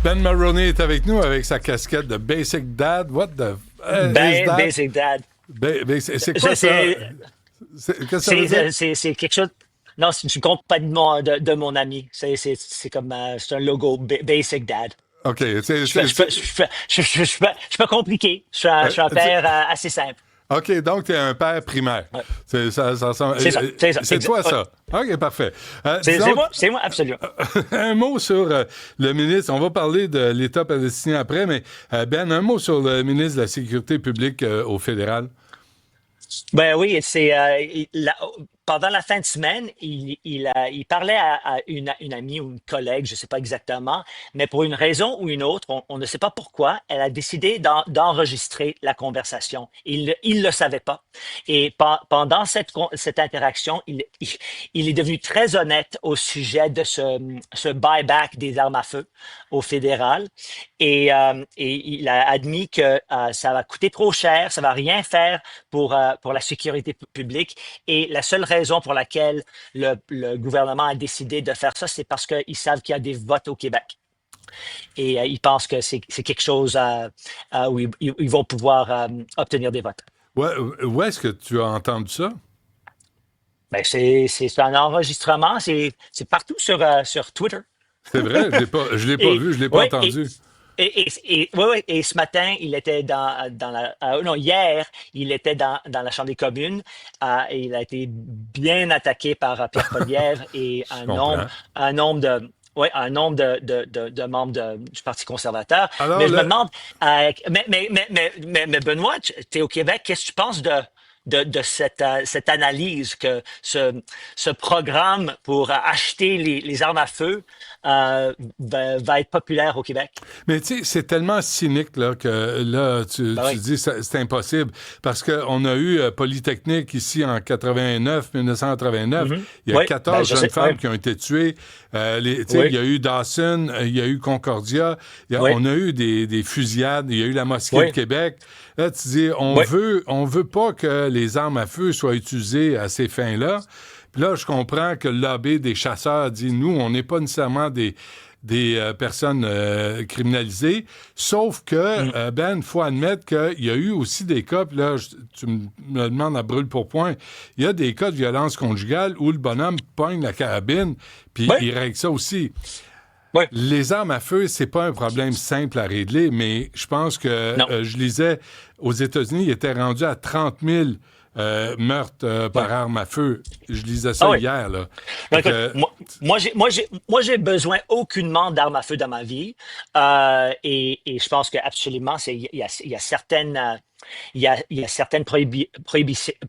Ben Maroney est avec nous avec sa casquette de Basic Dad. What the is that? Basic Dad. C'est quoi ça? Qu'est-ce que ça veut dire? C'est quelque chose. Non, c'est une compagnie de mon ami. C'est comme c'est un logo Basic Dad. OK. Je suis pas compliqué. Je suis un père assez simple. OK, donc tu es un père primaire. Ouais. C'est toi, Ouais. ça. OK, parfait. C'est moi, absolument. Un mot sur le ministre. On va parler de l'État palestinien après, mais Ben, un mot sur le ministre de la Sécurité publique au fédéral. Ben oui, pendant la fin de semaine, il parlait à une amie ou une collègue, je ne sais pas exactement, mais pour une raison ou une autre, on ne sait pas pourquoi, elle a décidé d'enregistrer la conversation. Il le savait pas. Et pendant cette interaction, il est devenu très honnête au sujet de ce buyback des armes à feu au fédéral. Et il a admis que ça va coûter trop cher, ça va rien faire pour la sécurité publique. Et la seule raison pour laquelle le gouvernement a décidé de faire ça, c'est parce qu'ils savent qu'il y a des votes au Québec. Et ils pensent que c'est quelque chose où ils vont pouvoir obtenir des votes. Ouais, où est-ce que tu as entendu ça? Ben, c'est un enregistrement, c'est partout sur Twitter. C'est vrai, je l'ai pas Et, vu, je l'ai pas ouais, entendu. et ce matin, il était non, hier, il était dans la Chambre des communes. Et il a été bien attaqué par Pierre Poilievre et Je comprends. un nombre de membres du Parti conservateur. Alors, Mais je me demande, mais Benoît, tu es au Québec, qu'est-ce que tu penses de cette analyse que ce programme pour acheter les armes à feu va être populaire au Québec? mais tu sais, c'est tellement cynique là, que là, Ben tu oui. dis c'est impossible. Parce qu'on a eu Polytechnique ici en 1989. Mhm. Il y a Oui, ben 14 je jeunes sais. Oui, femmes qui ont été tuées. Tu sais, il oui, y a eu Dawson, il y a eu Concordia. oui, On a eu des fusillades. Il y a eu la mosquée de oui, Québec. Là, tu dis, oui, on veut pas que les armes à feu soient utilisées à ces fins-là. Puis là, je comprends que le lobby des chasseurs dit, nous, on n'est pas nécessairement des personnes criminalisées, sauf que, mm, Ben, il faut admettre qu'il y a eu aussi des cas, puis là, tu me demandes à brûle pour point, il y a des cas de violence conjugale où le bonhomme pogne la carabine, puis oui, il règle ça aussi. oui. Les armes à feu, c'est pas un problème simple à régler, mais je pense que, Non. je lisais, aux États-Unis, il était rendu à 30 000 meurtres par Oui. arme à feu. Je lisais Ah ça oui. hier, là. Non, Fait écoute, que, moi, j'ai besoin aucunement d'armes à feu dans ma vie. Et je pense que absolument, il y a certaines, il y a certaines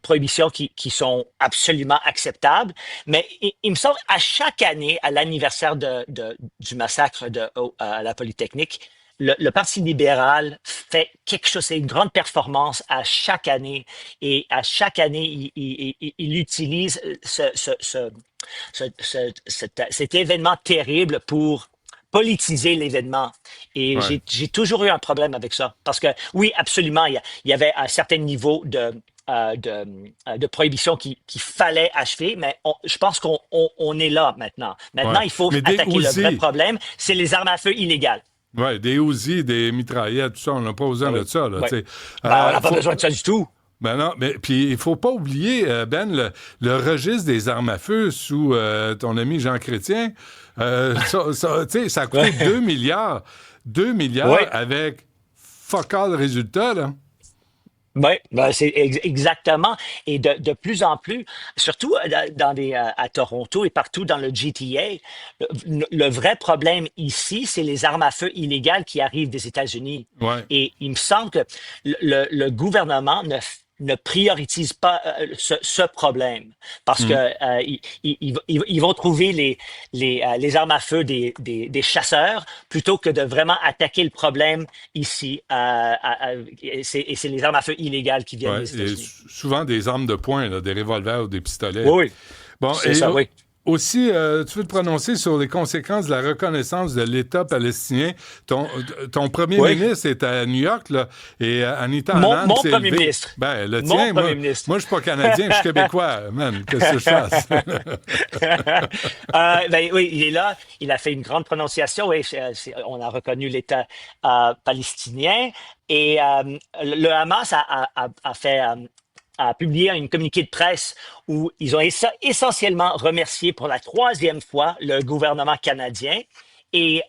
prohibitions qui sont absolument acceptables. Mais il me semble, à chaque année, à l'anniversaire du massacre à la Polytechnique, le Parti libéral fait quelque chose, c'est une grande performance à chaque année. Et à chaque année, il utilise cet événement terrible pour politiser l'événement. Et ouais. j'ai toujours eu un problème avec ça. Parce que oui, absolument, il y avait un certain niveau de prohibition qu'il fallait achever, mais je pense qu'on est là maintenant. Maintenant, Ouais. il faut Mais des attaquer le vrai Uzi, problème, c'est les armes à feu illégales. ouais, des Uzi, des mitraillettes, tout ça, on n'a pas besoin Ah de oui, ça, là, oui. tu sais. Ben, on n'a pas Faut, besoin de ça du tout. ben non, mais puis il faut pas oublier, Ben, le registre des armes à feu sous ton ami Jean Chrétien, tu sais, ça a coûté Ouais. 2 milliards. 2 milliards Oui. avec fuck all résultat, là. Oui, ben c'est exactement. Et de plus en plus, surtout à Toronto et partout dans le GTA, le vrai problème ici, c'est les armes à feu illégales qui arrivent des États-Unis. Ouais. Et il me semble que le gouvernement ne priorise pas ce problème parce que Mm. ils vont trouver les armes à feu des chasseurs plutôt que de vraiment attaquer le problème ici. Et c'est les armes à feu illégales qui viennent Ouais. des Et États-Unis. souvent des armes de poing, là, des revolvers ou des pistolets. Oui, oui, Bon, c'est et ça, oui. aussi, tu veux te prononcer sur les conséquences de la reconnaissance de l'État palestinien. Ton premier ministre est à New York, là, et Anita Anand Mon s'est premier élevé. ministre. Ben, le Mon tien, premier ministre. moi, je suis pas Canadien, je suis Québécois, man. Qu'est-ce que je fasse? Ben oui, il est là. Il a fait une grande prononciation. Oui, on a reconnu l'État palestinien. Et le Hamas a fait... a publié un communiqué de presse où ils ont essentiellement remercié pour la troisième fois le gouvernement canadien. Et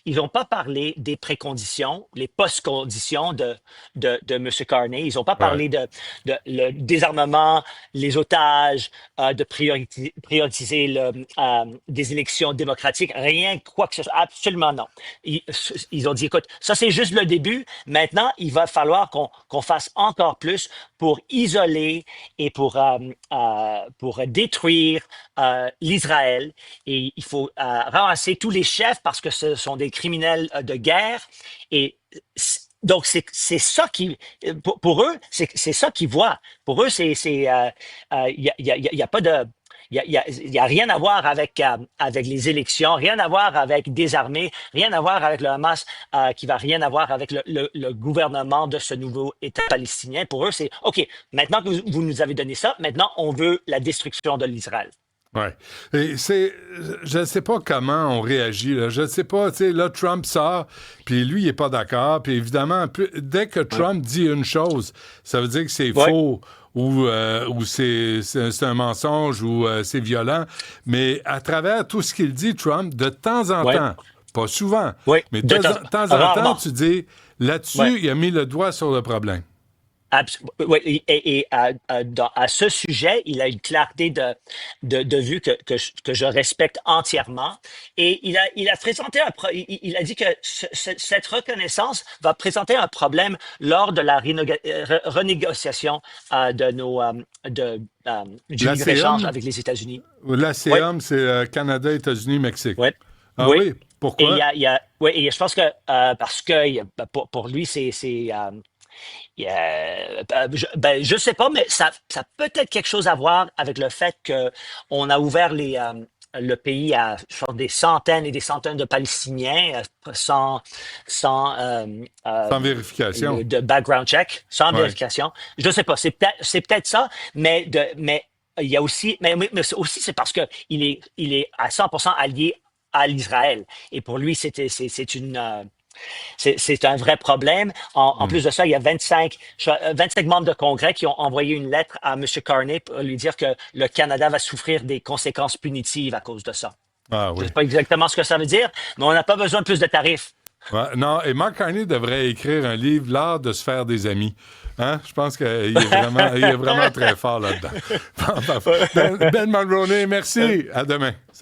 ils n'ont pas parlé des préconditions, les post-conditions de M. Carney. Ils n'ont pas Ouais. parlé de le désarmement, les otages, de prioriser des élections démocratiques. Rien, quoi que ce soit. Absolument non. Ils ont dit, écoute, ça c'est juste le début. Maintenant, il va falloir qu'on fasse encore plus pour isoler et pour détruire l'Israël. Et il faut ramasser tous les chefs parce que ce sont des criminels de guerre. Et donc, c'est ça qui, pour eux, c'est ça qu'ils voient. Pour eux, il y a pas de, il y a rien à voir avec les élections, rien à voir avec des armées, rien à voir avec le Hamas, qui va rien à voir avec le gouvernement de ce nouveau État palestinien. Pour eux, c'est OK. Maintenant que vous nous avez donné ça, maintenant on veut la destruction de l'Israël. Ouais. Et je ne sais pas comment on réagit, là. Je ne sais pas, tu sais, là, Trump sort, puis lui, il n'est pas d'accord. Puis évidemment, dès que Trump dit une chose, ça veut dire que c'est faux ou c'est un mensonge ou c'est violent. Mais à travers tout ce qu'il dit, Trump, de temps en temps, pas souvent, mais de temps en temps, tu dis, là-dessus, il a mis le doigt sur le problème. Oui, et à ce sujet, il a une clarté de vue que je respecte entièrement. Et il a présenté il a dit que cette reconnaissance va présenter un problème lors de la renégociation du libre-échange avec les États-Unis. L'ACM, c'est Canada, États-Unis, Mexique. Ouais. Ah oui? Pourquoi? Et je pense que parce que pour lui, je sais pas, mais ça peut être quelque chose à voir avec le fait que on a ouvert le pays à genre, des centaines et des centaines de Palestiniens sans vérification. de background check, sans vérification. Je sais pas, c'est peut-être ça, mais il y a aussi, mais aussi c'est parce que il est à 100% allié à l'Israël. Et pour lui, c'est un vrai problème. En plus de ça, il y a 25 membres de Congrès qui ont envoyé une lettre à M. Carney pour lui dire que le Canada va souffrir des conséquences punitives à cause de ça. Ah, oui. Je ne sais pas exactement ce que ça veut dire, mais on n'a pas besoin de plus de tarifs. Ouais, non, et Mark Carney devrait écrire un livre, L'art de se faire des amis. Hein? Je pense qu'il est vraiment très fort là-dedans. Ben Mulroney, merci. À demain.